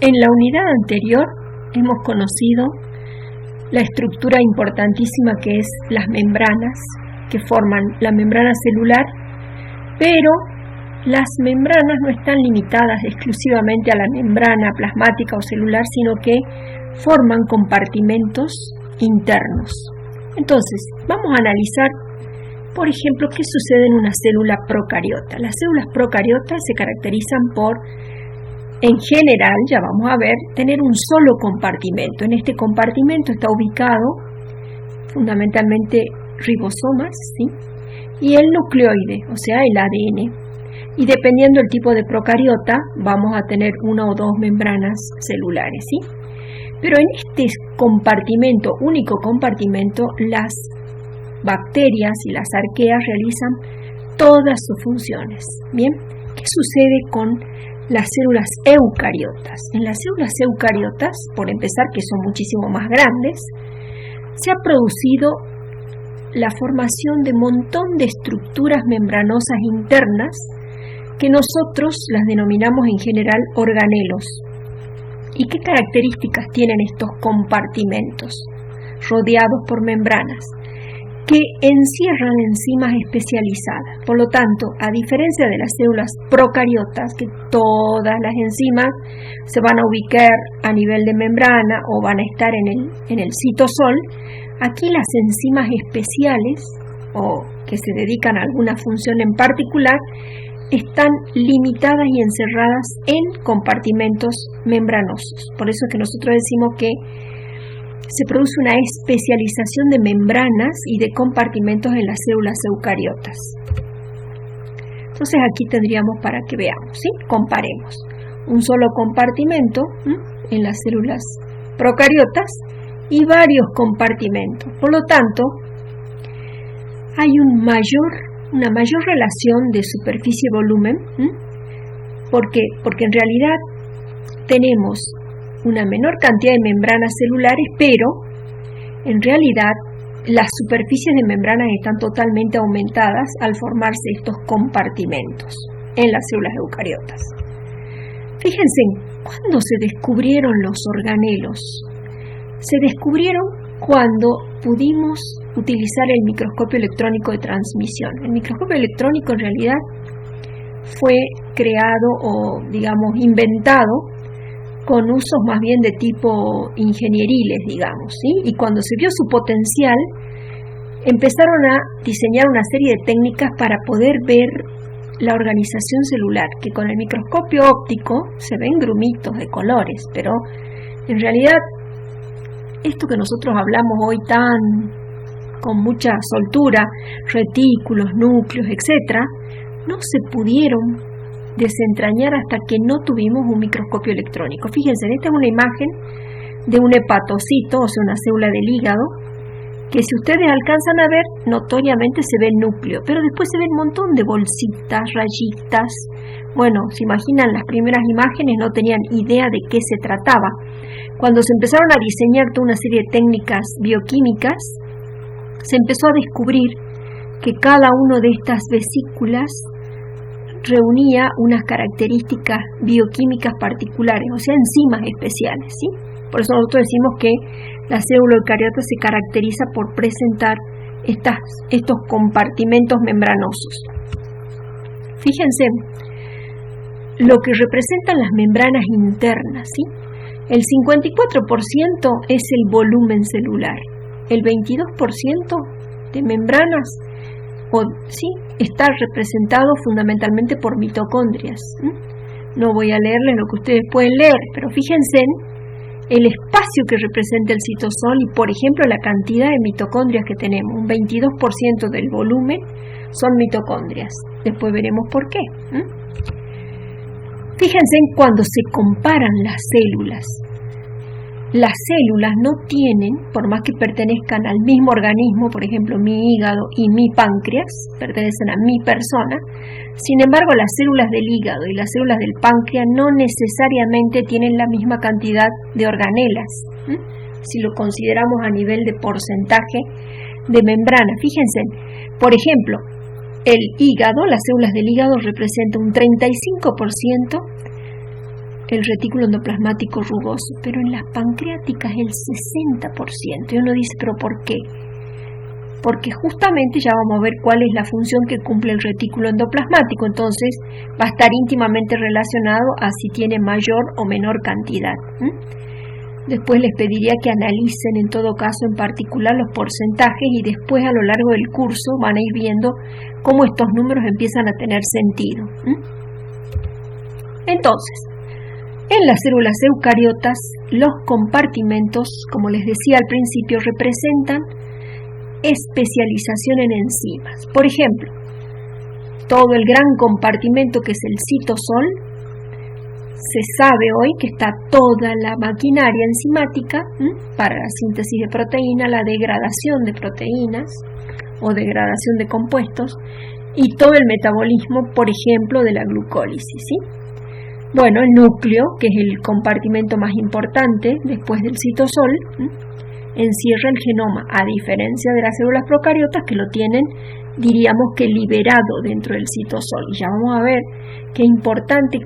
En la unidad anterior hemos conocido la estructura importantísima que es las membranas que forman la membrana celular, pero las membranas no están limitadas exclusivamente a la membrana plasmática o celular, sino que forman compartimentos internos. Entonces, vamos a analizar, por ejemplo, qué sucede en una célula procariota. Las células procariotas se caracterizan por, en general, ya vamos a ver, tener un solo compartimento. En este compartimento está ubicado fundamentalmente ribosomas, ¿sí? Y el nucleoide, o sea, el ADN. Y dependiendo del tipo de procariota, vamos a tener una o dos membranas celulares, ¿sí? Pero en este compartimento, único compartimento, las bacterias y las arqueas realizan todas sus funciones. Bien, ¿qué sucede con las células eucariotas? En las células eucariotas, por empezar, que son muchísimo más grandes, se ha producido la formación de un montón de estructuras membranosas internas que nosotros las denominamos en general organelos. ¿Y qué características tienen estos compartimentos rodeados por membranas? Que encierran enzimas especializadas. Por lo tanto, a diferencia de las células procariotas, que todas las enzimas se van a ubicar a nivel de membrana o van a estar en el citosol, aquí las enzimas especiales o que se dedican a alguna función en particular están limitadas y encerradas en compartimentos membranosos. Por eso es que nosotros decimos que se produce una especialización de membranas y de compartimentos en las células eucariotas. Entonces aquí tendríamos para que veamos, ¿sí? Comparemos un solo compartimento en las células procariotas y varios compartimentos. Por lo tanto, hay una mayor relación de superficie-volumen. ¿Por qué? Porque en realidad tenemos una menor cantidad de membranas celulares, pero en realidad las superficies de membranas están totalmente aumentadas al formarse estos compartimentos en las células eucariotas. Fíjense, ¿cuándo se descubrieron los organelos? Se descubrieron cuando pudimos utilizar el microscopio electrónico de transmisión. El microscopio electrónico en realidad fue creado o, digamos, inventado con usos más bien de tipo ingenieriles, digamos, ¿sí? Y cuando se vio su potencial, empezaron a diseñar una serie de técnicas para poder ver la organización celular, que con el microscopio óptico se ven grumitos de colores, pero en realidad esto que nosotros hablamos hoy con mucha soltura, retículos, núcleos, etc., no se pudieron desentrañar hasta que no tuvimos un microscopio electrónico. Fíjense, esta es una imagen de un hepatocito, o sea, una célula del hígado, que si ustedes alcanzan a ver, notoriamente se ve el núcleo, pero después se ve un montón de bolsitas, rayitas. Bueno, se imaginan, las primeras imágenes no tenían idea de qué se trataba. Cuando se empezaron a diseñar toda una serie de técnicas bioquímicas, se empezó a descubrir que cada una de estas vesículas reunía unas características bioquímicas particulares, o sea, enzimas especiales, ¿sí? Por eso nosotros decimos que la célula eucariota se caracteriza por presentar estos compartimentos membranosos. Fíjense lo que representan las membranas internas, ¿sí? El 54% es el volumen celular, el 22% de membranas está representado fundamentalmente por mitocondrias. No voy a leerles lo que ustedes pueden leer, pero fíjense en el espacio que representa el citosol y, por ejemplo, la cantidad de mitocondrias que tenemos. Un 22% del volumen son mitocondrias. Después veremos por qué. Fíjense en cuando se comparan las células. Las células no tienen, por más que pertenezcan al mismo organismo, por ejemplo mi hígado y mi páncreas, pertenecen a mi persona, sin embargo las células del hígado y las células del páncreas no necesariamente tienen la misma cantidad de organelas, si lo consideramos a nivel de porcentaje de membrana. Fíjense, por ejemplo, el hígado, las células del hígado representan un 35% el retículo endoplasmático rugoso, pero en las pancreáticas el 60%. Y uno dice, ¿pero por qué? Porque justamente ya vamos a ver cuál es la función que cumple el retículo endoplasmático, entonces va a estar íntimamente relacionado a si tiene mayor o menor cantidad. Después les pediría que analicen en todo caso en particular los porcentajes y después a lo largo del curso van a ir viendo cómo estos números empiezan a tener sentido. Entonces, en las células eucariotas, los compartimentos, como les decía al principio, representan especialización en enzimas. Por ejemplo, todo el gran compartimento que es el citosol, se sabe hoy que está toda la maquinaria enzimática para la síntesis de proteína, la degradación de proteínas o degradación de compuestos y todo el metabolismo, por ejemplo, de la glucólisis, ¿sí? Bueno, el núcleo, que es el compartimento más importante después del citosol, encierra el genoma, a diferencia de las células procariotas que lo tienen, diríamos que liberado dentro del citosol. Y ya vamos a ver qué importante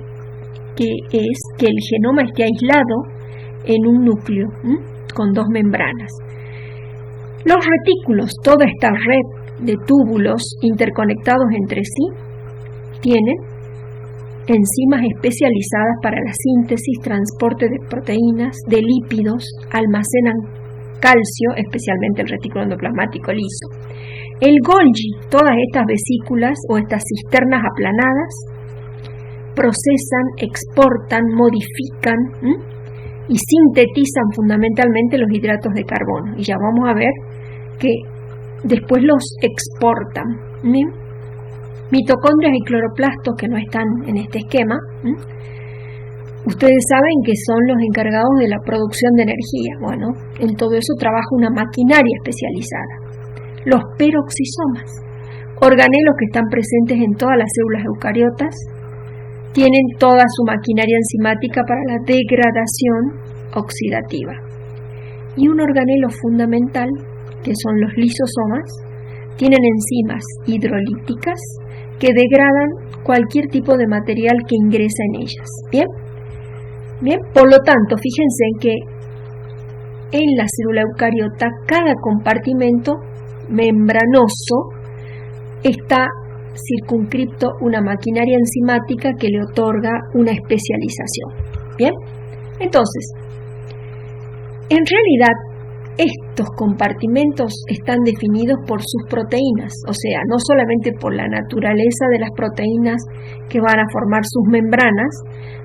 que es que el genoma esté aislado en un núcleo con dos membranas. Los retículos, toda esta red de túbulos interconectados entre sí, tienen enzimas especializadas para la síntesis, transporte de proteínas, de lípidos, almacenan calcio, especialmente el retículo endoplasmático liso. El Golgi, todas estas vesículas o estas cisternas aplanadas, procesan, exportan, modifican y sintetizan fundamentalmente los hidratos de carbono. Y ya vamos a ver que después los exportan. Mitocondrias y cloroplastos que no están en este esquema, ustedes saben que son los encargados de la producción de energía. Bueno, en todo eso trabaja una maquinaria especializada. Los peroxisomas, organelos que están presentes en todas las células eucariotas, tienen toda su maquinaria enzimática para la degradación oxidativa. Y un organelo fundamental, que son los lisosomas, tienen enzimas hidrolíticas que degradan cualquier tipo de material que ingresa en ellas. Bien, por lo tanto, fíjense en que en la célula eucariota cada compartimento membranoso está circunscripto una maquinaria enzimática que le otorga una especialización. Bien, entonces, en realidad estos compartimentos están definidos por sus proteínas, o sea, no solamente por la naturaleza de las proteínas que van a formar sus membranas,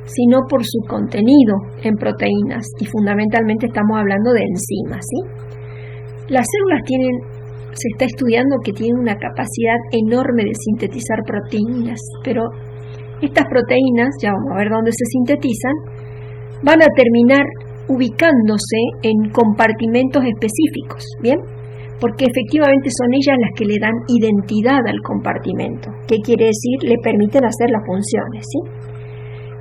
sino por su contenido en proteínas, y fundamentalmente estamos hablando de enzimas, ¿sí? Las células se está estudiando que tienen una capacidad enorme de sintetizar proteínas, pero estas proteínas, ya vamos a ver dónde se sintetizan, van a terminar ubicándose en compartimentos específicos, ¿bien? Porque efectivamente son ellas las que le dan identidad al compartimento. ¿Qué quiere decir? Le permiten hacer las funciones, ¿sí?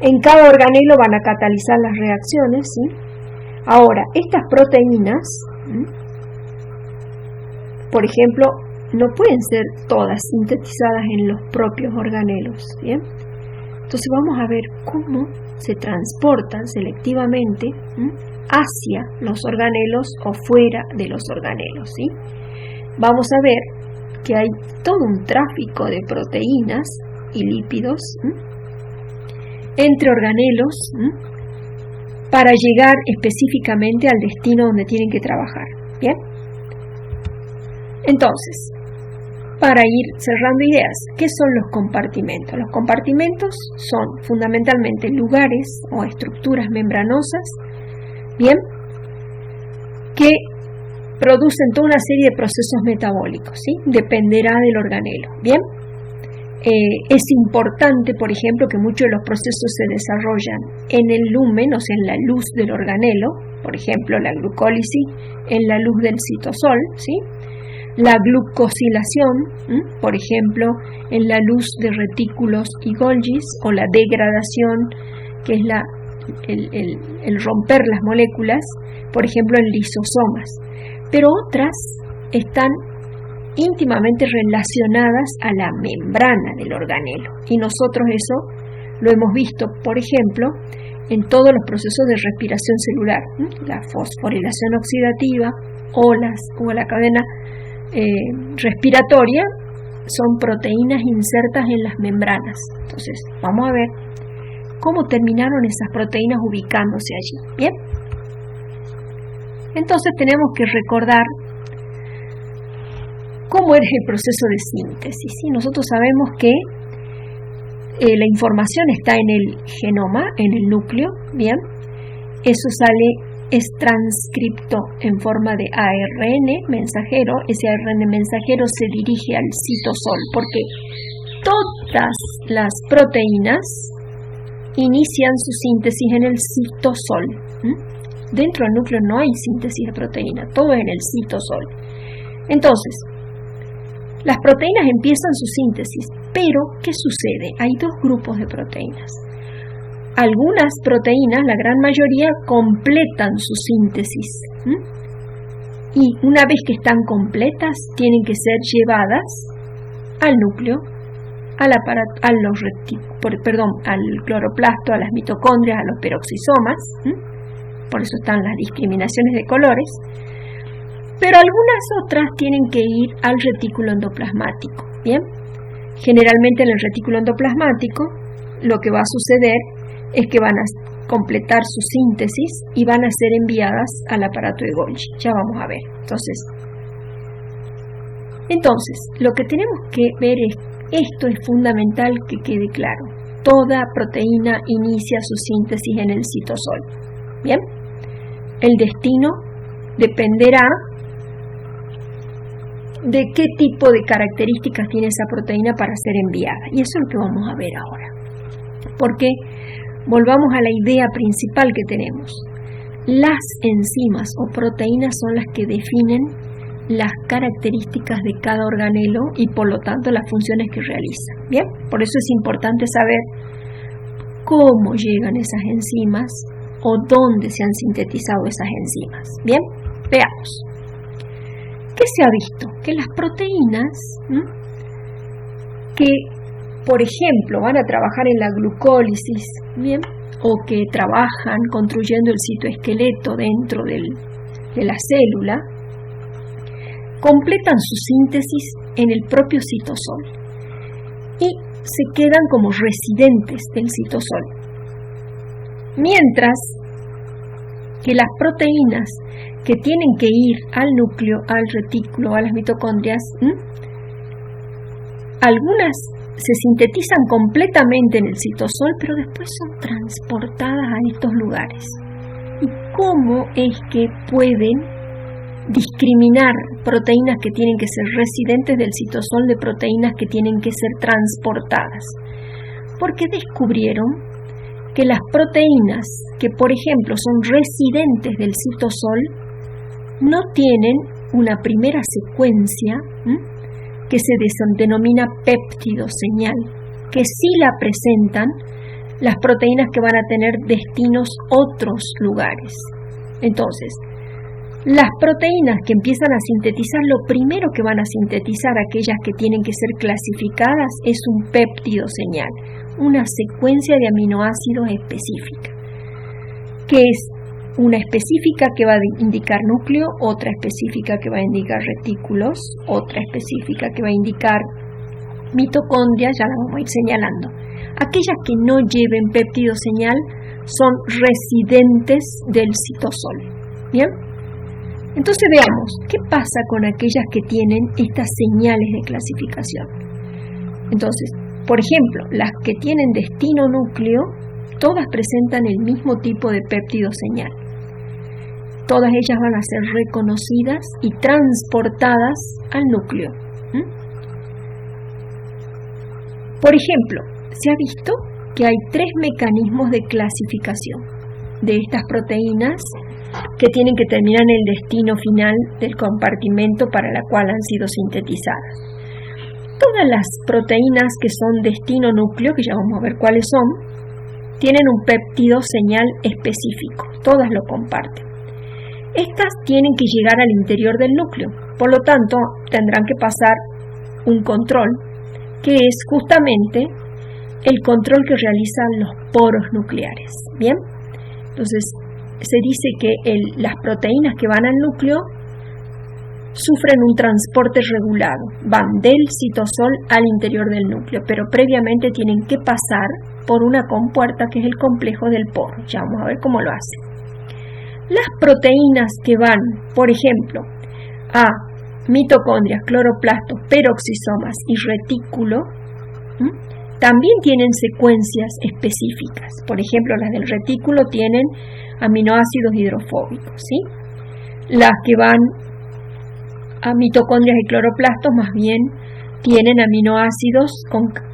En cada organelo van a catalizar las reacciones, ¿sí? Ahora, estas proteínas, por ejemplo, no pueden ser todas sintetizadas en los propios organelos, ¿bien? Entonces vamos a ver cómo se transportan selectivamente hacia los organelos o fuera de los organelos, ¿sí? Vamos a ver que hay todo un tráfico de proteínas y lípidos entre organelos para llegar específicamente al destino donde tienen que trabajar, ¿bien? Entonces, para ir cerrando ideas, ¿qué son los compartimentos? Los compartimentos son fundamentalmente lugares o estructuras membranosas, ¿bien?, que producen toda una serie de procesos metabólicos, ¿sí? Dependerá del organelo, ¿bien? Es importante, por ejemplo, que muchos de los procesos se desarrollan en el lumen, o sea, en la luz del organelo, por ejemplo, la glucólisis en la luz del citosol, ¿sí? La glucosilación, por ejemplo, en la luz de retículos y Golgis, o la degradación, que es el romper las moléculas, por ejemplo, en lisosomas. Pero otras están íntimamente relacionadas a la membrana del organelo. Y nosotros eso lo hemos visto, por ejemplo, en todos los procesos de respiración celular. La fosforilación oxidativa o la cadena respiratoria son proteínas insertas en las membranas. Entonces, vamos a ver cómo terminaron esas proteínas ubicándose allí. ¿Bien? Entonces tenemos que recordar cómo es el proceso de síntesis. ¿Sí? Nosotros sabemos que la información está en el genoma, en el núcleo. Bien, eso es transcripto en forma de ARN mensajero. Ese ARN mensajero se dirige al citosol, porque todas las proteínas inician su síntesis en el citosol. Dentro del núcleo no hay síntesis de proteína, todo es en el citosol. Entonces, las proteínas empiezan su síntesis, pero ¿qué sucede? Hay dos grupos de proteínas. Algunas proteínas, la gran mayoría, completan su síntesis. Y una vez que están completas, tienen que ser llevadas al núcleo, al cloroplasto, a las mitocondrias, a los peroxisomas. Por eso están las discriminaciones de colores. Pero algunas otras tienen que ir al retículo endoplasmático. Bien, generalmente en el retículo endoplasmático lo que va a suceder es que van a completar su síntesis y van a ser enviadas al aparato de Golgi. Ya vamos a ver. Entonces, lo que tenemos que ver es, esto es fundamental que quede claro. Toda proteína inicia su síntesis en el citosol. Bien, el destino dependerá de qué tipo de características tiene esa proteína para ser enviada. Y eso es lo que vamos a ver ahora. Porque volvamos a la idea principal que tenemos. Las enzimas o proteínas son las que definen las características de cada organelo y por lo tanto las funciones que realiza. Bien, por eso es importante saber cómo llegan esas enzimas o dónde se han sintetizado esas enzimas. Bien, veamos. ¿Qué se ha visto? Que las proteínas que, por ejemplo, van a trabajar en la glucólisis, ¿bien? O que trabajan construyendo el citoesqueleto dentro de la célula, completan su síntesis en el propio citosol y se quedan como residentes del citosol. Mientras que las proteínas que tienen que ir al núcleo, al retículo, a las mitocondrias, algunas se sintetizan completamente en el citosol, pero después son transportadas a estos lugares. ¿Y cómo es que pueden discriminar proteínas que tienen que ser residentes del citosol de proteínas que tienen que ser transportadas? Porque descubrieron que las proteínas que, por ejemplo, son residentes del citosol no tienen una primera secuencia que se denomina péptido señal, que sí la presentan las proteínas que van a tener destinos otros lugares. Entonces, las proteínas que empiezan a sintetizar, lo primero que van a sintetizar aquellas que tienen que ser clasificadas es un péptido señal, una secuencia de aminoácidos específica, que es una específica que va a indicar núcleo, otra específica que va a indicar retículos, otra específica que va a indicar mitocondrias, ya la vamos a ir señalando. Aquellas que no lleven péptido señal son residentes del citosol. ¿Bien? Entonces veamos, ¿qué pasa con aquellas que tienen estas señales de clasificación? Entonces, por ejemplo, las que tienen destino núcleo, todas presentan el mismo tipo de péptido señal. Todas ellas van a ser reconocidas y transportadas al núcleo. Por ejemplo, se ha visto que hay 3 mecanismos de clasificación de estas proteínas que tienen que terminar en el destino final del compartimento para la cual han sido sintetizadas. Todas las proteínas que son destino núcleo, que ya vamos a ver cuáles son, tienen un péptido señal específico, todas lo comparten. Estas tienen que llegar al interior del núcleo, por lo tanto tendrán que pasar un control, que es justamente el control que realizan los poros nucleares. Bien, Entonces, se dice que las proteínas que van al núcleo sufren un transporte regulado, van del citosol al interior del núcleo, pero previamente tienen que pasar por una compuerta que es el complejo del poro. Ya vamos a ver cómo lo hacen. Las proteínas que van, por ejemplo, a mitocondrias, cloroplastos, peroxisomas y retículo, también tienen secuencias específicas. Por ejemplo, las del retículo tienen aminoácidos hidrofóbicos, ¿sí? Las que van a mitocondrias y cloroplastos más bien tienen aminoácidos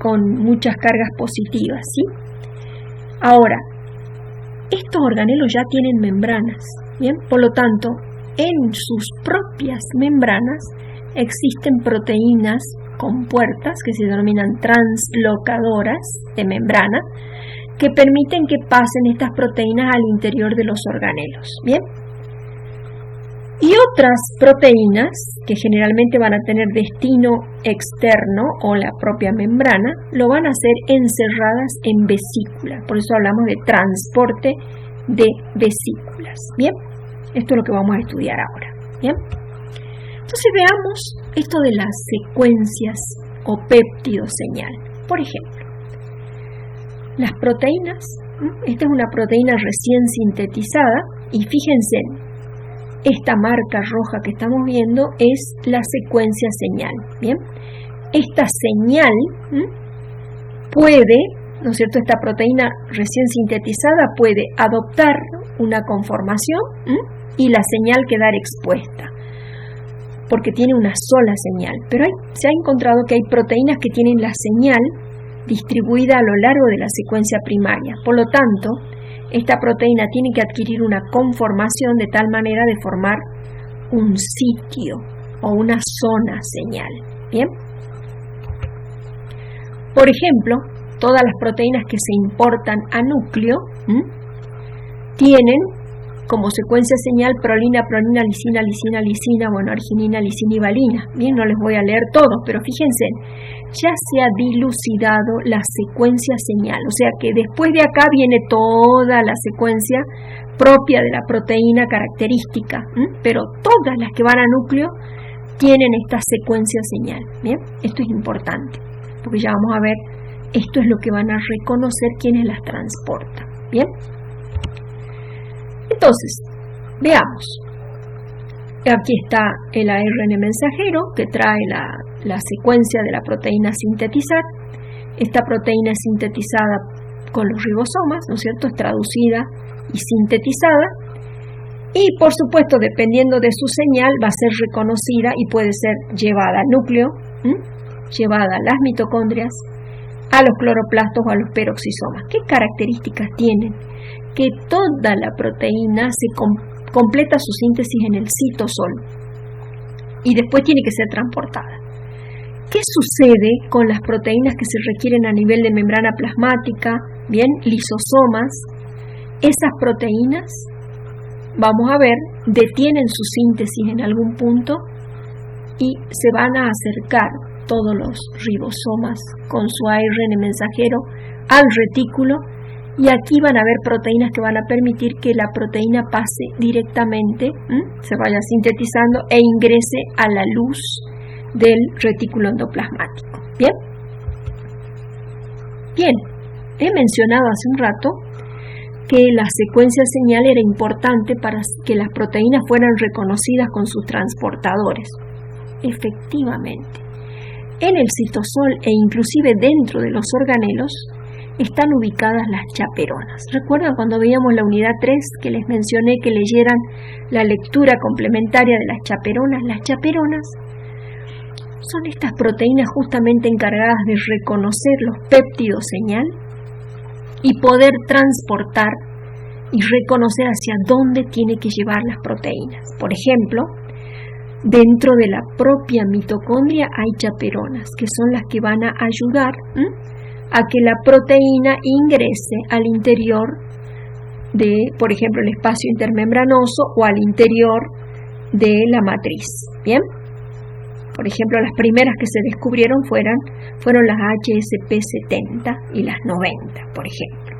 con muchas cargas positivas, ¿sí? Ahora, estos organelos ya tienen membranas, ¿bien? Por lo tanto, en sus propias membranas existen proteínas compuertas que se denominan translocadoras de membrana, que permiten que pasen estas proteínas al interior de los organelos, ¿bien? Y otras proteínas que generalmente van a tener destino externo o la propia membrana, lo van a hacer encerradas en vesículas. Por eso hablamos de transporte de vesículas, ¿bien? Esto es lo que vamos a estudiar ahora, ¿bien? Entonces veamos esto de las secuencias o péptidos señal. Por ejemplo, las proteínas, esta es una proteína recién sintetizada y fíjense, esta marca roja que estamos viendo es la secuencia señal, ¿bien? Esta señal puede, ¿no es cierto?, esta proteína recién sintetizada puede adoptar una conformación y la señal quedar expuesta, porque tiene una sola señal. Pero se ha encontrado que hay proteínas que tienen la señal distribuida a lo largo de la secuencia primaria. Por lo tanto, esta proteína tiene que adquirir una conformación de tal manera de formar un sitio o una zona señal, ¿bien? Por ejemplo, todas las proteínas que se importan a núcleo tienen como secuencia señal prolina, prolina, lisina, lisina, lisina, bueno, arginina, lisina y valina. Bien, no les voy a leer todos, pero fíjense, ya se ha dilucidado la secuencia señal, o sea que después de acá viene toda la secuencia propia de la proteína característica, pero todas las que van a núcleo tienen esta secuencia señal. Bien, esto es importante, porque ya vamos a ver, esto es lo que van a reconocer quienes las transportan. Bien. Entonces, veamos. Aquí está el ARN mensajero que trae la secuencia de la proteína a sintetizar. Esta proteína es sintetizada con los ribosomas, ¿no es cierto? Es traducida y sintetizada. Y por supuesto, dependiendo de su señal, va a ser reconocida y puede ser llevada al núcleo, llevada a las mitocondrias, a los cloroplastos o a los peroxisomas. ¿Qué características tienen? Que toda la proteína se completa su síntesis en el citosol y después tiene que ser transportada. ¿Qué sucede con las proteínas que se requieren a nivel de membrana plasmática? Bien, lisosomas. Esas proteínas, vamos a ver, detienen su síntesis en algún punto y se van a acercar todos los ribosomas con su ARN mensajero al retículo. Y aquí van a haber proteínas que van a permitir que la proteína pase directamente, se vaya sintetizando e ingrese a la luz del retículo endoplasmático. ¿Bien? Bien, he mencionado hace un rato que la secuencia señal era importante para que las proteínas fueran reconocidas con sus transportadores. Efectivamente, en el citosol e inclusive dentro de los organelos están ubicadas las chaperonas. ¿Recuerdan cuando veíamos la unidad 3 que les mencioné que leyeran la lectura complementaria de las chaperonas? Las chaperonas son estas proteínas justamente encargadas de reconocer los péptidos señal y poder transportar y reconocer hacia dónde tiene que llevar las proteínas. Por ejemplo, dentro de la propia mitocondria hay chaperonas que son las que van a ayudar a que la proteína ingrese al interior de, por ejemplo, el espacio intermembranoso o al interior de la matriz. Bien, por ejemplo, las primeras que se descubrieron fueron las HSP70 y las 90, por ejemplo.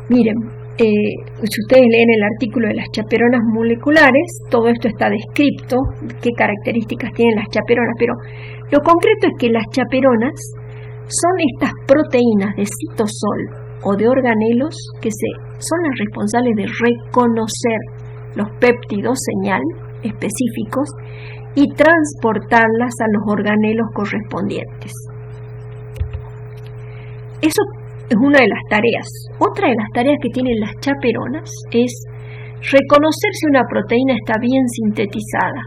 Miren, si ustedes leen el artículo de las chaperonas moleculares, todo esto está descrito, qué características tienen las chaperonas, pero lo concreto es que las chaperonas son estas proteínas de citosol o de organelos que son las responsables de reconocer los péptidos señal específicos y transportarlas a los organelos correspondientes. Eso es una de las tareas. Otra de las tareas que tienen las chaperonas es reconocer si una proteína está bien sintetizada.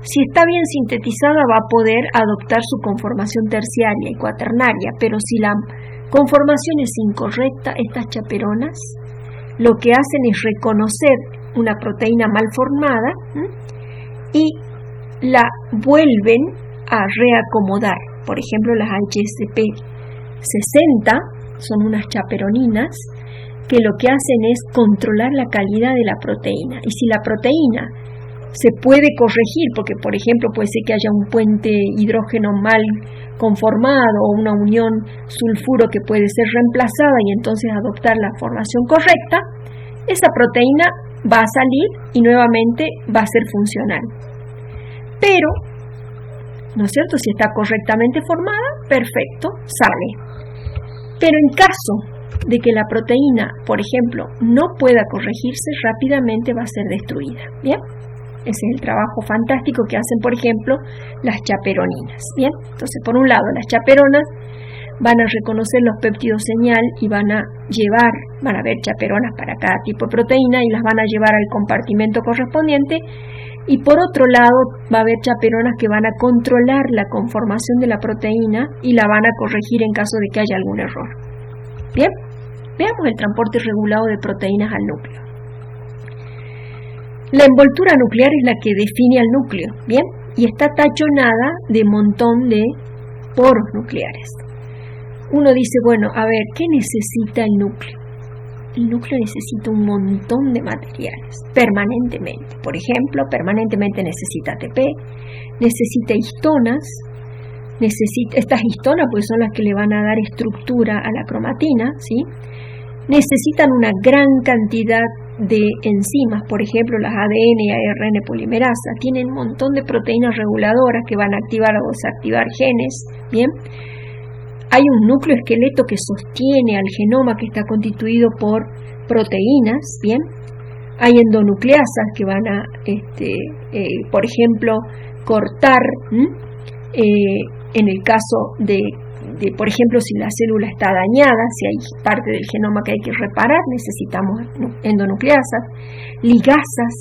Si está bien sintetizada va a poder adoptar su conformación terciaria y cuaternaria, pero si la conformación es incorrecta, estas chaperonas lo que hacen es reconocer una proteína mal formada y la vuelven a reacomodar. Por ejemplo, las HSP60 son unas chaperoninas que lo que hacen es controlar la calidad de la proteína. Y si la proteína se puede corregir, porque por ejemplo puede ser que haya un puente hidrógeno mal conformado o una unión sulfuro que puede ser reemplazada y entonces adoptar la formación correcta, esa proteína va a salir y nuevamente va a ser funcional. Pero, ¿no es cierto? Si está correctamente formada, perfecto, sale. Pero en caso de que la proteína, por ejemplo, no pueda corregirse, rápidamente va a ser destruida. ¿Bien? Ese es el trabajo fantástico que hacen, por ejemplo, las chaperoninas. ¿Bien? Entonces, por un lado, las chaperonas van a reconocer los péptidos señal y van a haber chaperonas para cada tipo de proteína y las van a llevar al compartimento correspondiente. Y por otro lado, va a haber chaperonas que van a controlar la conformación de la proteína y la van a corregir en caso de que haya algún error. Bien, veamos el transporte regulado de proteínas al núcleo. La envoltura nuclear es la que define al núcleo, ¿bien? Y está tachonada de montón de poros nucleares. Uno dice, bueno, a ver, ¿qué necesita el núcleo? El núcleo necesita un montón de materiales, permanentemente. Por ejemplo, permanentemente necesita ATP, necesita histonas, estas histonas pues son las que le van a dar estructura a la cromatina, ¿sí? Necesitan una gran cantidad de enzimas, por ejemplo las ADN y ARN polimerasa, tienen un montón de proteínas reguladoras que van a activar o desactivar genes, ¿bien? Hay un núcleo esqueleto que sostiene al genoma que está constituido por proteínas, ¿bien? Hay endonucleasas que van a, por ejemplo, cortar, en el caso de, por ejemplo, si la célula está dañada, si hay parte del genoma que hay que reparar, necesitamos endonucleasas, ligasas,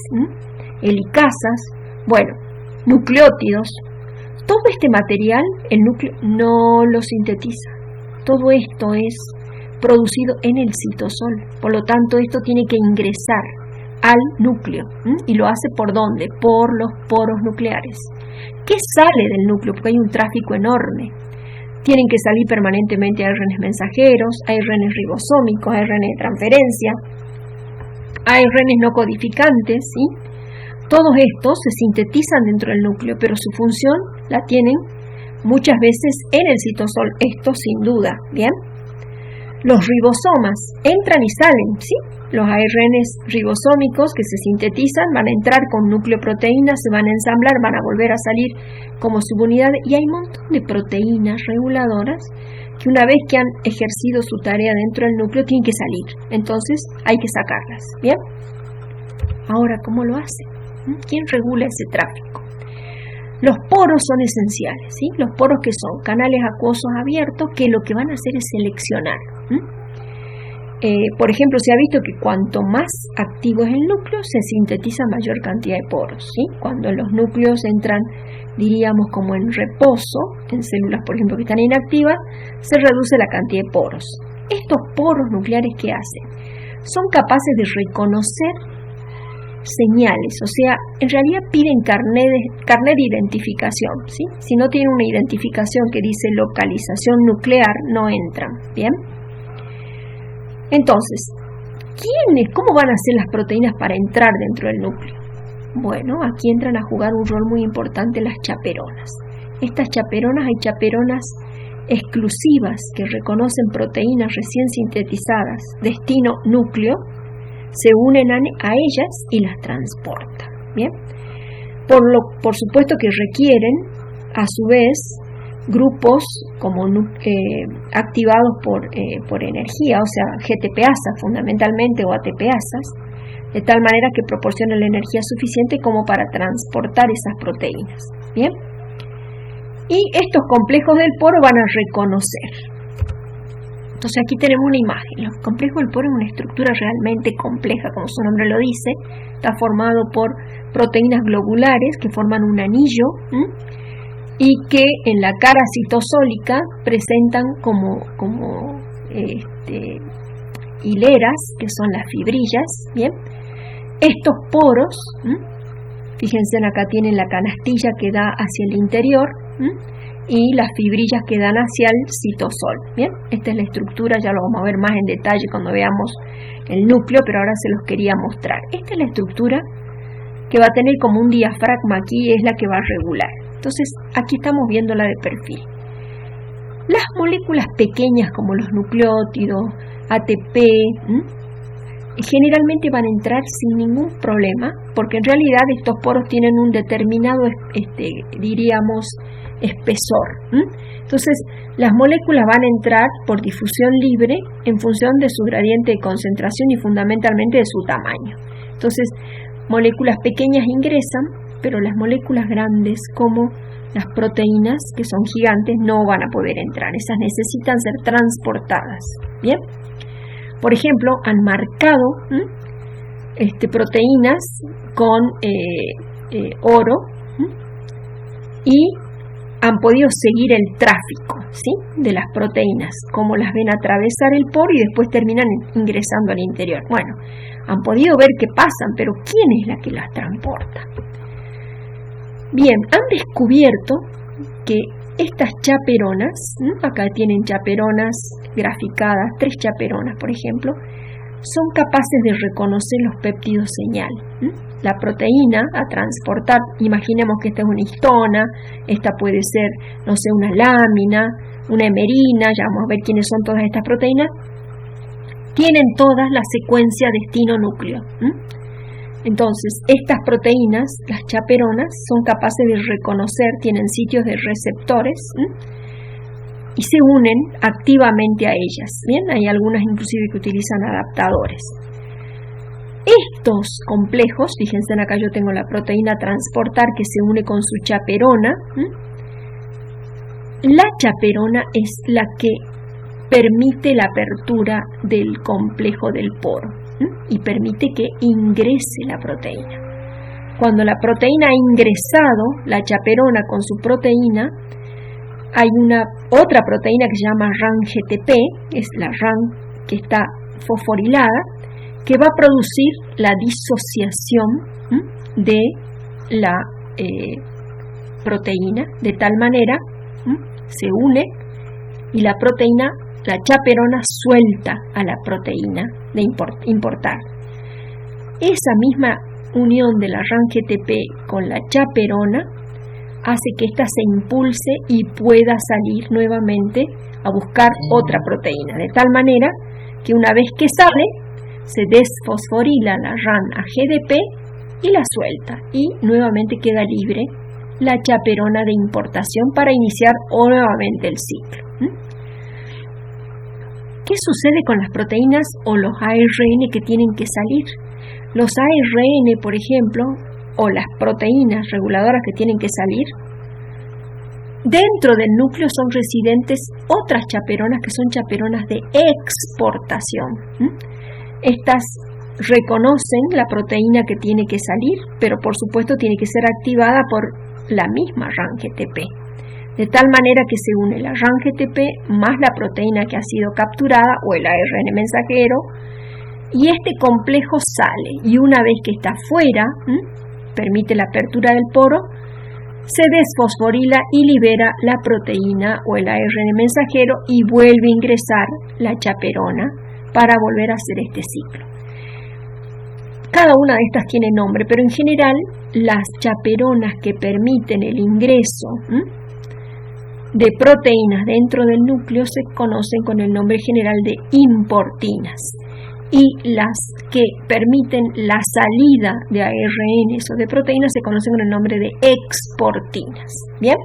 helicasas, bueno, nucleótidos. Todo este material, el núcleo no lo sintetiza. Todo esto es producido en el citosol. Por lo tanto, esto tiene que ingresar al núcleo. ¿Y lo hace por dónde? Por los poros nucleares. ¿Qué sale del núcleo? Porque hay un tráfico enorme. Tienen que salir permanentemente ARN mensajeros, ARN ribosómicos, ARN de transferencia, ARN no codificantes, ¿sí? Todos estos se sintetizan dentro del núcleo, pero su función la tienen muchas veces en el citosol, esto sin duda, ¿bien? Los ribosomas entran y salen, ¿sí? Los ARNs ribosómicos que se sintetizan van a entrar con nucleoproteínas, se van a ensamblar, van a volver a salir como subunidades y hay un montón de proteínas reguladoras que una vez que han ejercido su tarea dentro del núcleo tienen que salir, entonces hay que sacarlas, ¿bien? Ahora, ¿cómo lo hace? ¿Quién regula ese tráfico? Los poros son esenciales, ¿sí? Los poros que son canales acuosos abiertos que lo que van a hacer es seleccionar. Por ejemplo, se ha visto que cuanto más activo es el núcleo, se sintetiza mayor cantidad de poros, ¿sí? Cuando los núcleos entran, diríamos, como en reposo, en células, por ejemplo, que están inactivas, se reduce la cantidad de poros. Estos poros nucleares, ¿qué hacen? Son capaces de reconocer señales, o sea, en realidad piden carnet de identificación, ¿sí? Si no tienen una identificación que dice localización nuclear, no entran, ¿bien? Entonces, ¿cómo van a ser las proteínas para entrar dentro del núcleo? Bueno, aquí entran a jugar un rol muy importante las chaperonas. Estas chaperonas, hay chaperonas exclusivas que reconocen proteínas recién sintetizadas, destino núcleo, se unen a ellas y las transportan. ¿Bien? Por supuesto que requieren, a su vez, grupos como activados por energía, o sea, GTPasas fundamentalmente o ATPasas, de tal manera que proporcionan la energía suficiente como para transportar esas proteínas. ¿Bien? Y estos complejos del poro van a reconocer. Entonces aquí tenemos una imagen. Los complejos del poro es una estructura realmente compleja, como su nombre lo dice. Está formado por proteínas globulares que forman un anillo y que en la cara citosólica presentan como hileras, que son las fibrillas. Bien, estos poros, fíjense, acá tienen la canastilla que da hacia el interior y las fibrillas que dan hacia el citosol. Bien, esta es la estructura, ya lo vamos a ver más en detalle cuando veamos el núcleo, pero ahora se los quería mostrar. Esta es la estructura que va a tener como un diafragma aquí, es la que va a regular. Entonces aquí estamos viéndola de perfil. Las moléculas pequeñas como los nucleótidos, ATP, generalmente van a entrar sin ningún problema, porque en realidad estos poros tienen un determinado, diríamos, espesor. Entonces, las moléculas van a entrar por difusión libre en función de su gradiente de concentración y fundamentalmente de su tamaño. Entonces, moléculas pequeñas ingresan, pero las moléculas grandes como las proteínas, que son gigantes, no van a poder entrar. Esas necesitan ser transportadas. Bien. Por ejemplo, han marcado proteínas con oro y han podido seguir el tráfico, ¿sí?, de las proteínas, cómo las ven atravesar el poro y después terminan ingresando al interior. Bueno, han podido ver qué pasan, pero ¿quién es la que las transporta? Bien, han descubierto que estas chaperonas, acá tienen chaperonas graficadas, 3 chaperonas por ejemplo, son capaces de reconocer los péptidos señal. La proteína a transportar, imaginemos que esta es una histona, esta puede ser, no sé, una lámina, una hemerina, ya vamos a ver quiénes son todas estas proteínas, tienen todas la secuencia destino-núcleo. Entonces, estas proteínas, las chaperonas, son capaces de reconocer, tienen sitios de receptores y se unen activamente a ellas. Bien, hay algunas inclusive que utilizan adaptadores. Estos complejos, fíjense acá yo tengo la proteína transportar que se une con su chaperona. La chaperona es la que permite la apertura del complejo del poro y permite que ingrese la proteína. Cuando la proteína ha ingresado, la chaperona con su proteína, hay otra proteína que se llama RAN-GTP, es la RAN que está fosforilada, que va a producir la disociación de la proteína, de tal manera se une y la proteína, la chaperona, suelta a la proteína de importar. Esa misma unión de la RAN-GTP con la chaperona hace que ésta se impulse y pueda salir nuevamente a buscar otra proteína, de tal manera que una vez que sale, se desfosforila la RAN a GDP y la suelta, y nuevamente queda libre la chaperona de importación para iniciar nuevamente el ciclo. ¿Qué sucede con las proteínas o los ARN que tienen que salir? Los ARN, por ejemplo, o las proteínas reguladoras que tienen que salir, dentro del núcleo son residentes otras chaperonas que son chaperonas de exportación. Estas reconocen la proteína que tiene que salir, pero por supuesto tiene que ser activada por la misma RAN-GTP. De tal manera que se une la RAN-GTP más la proteína que ha sido capturada o el ARN mensajero, y este complejo sale, y una vez que está fuera, permite la apertura del poro, se desfosforila y libera la proteína o el ARN mensajero y vuelve a ingresar la chaperona para volver a hacer este ciclo. Cada una de estas tiene nombre, pero en general las chaperonas que permiten el ingreso de proteínas dentro del núcleo se conocen con el nombre general de importinas. y las que permiten la salida de ARN o de proteínas se conocen con el nombre de exportinas. Bien,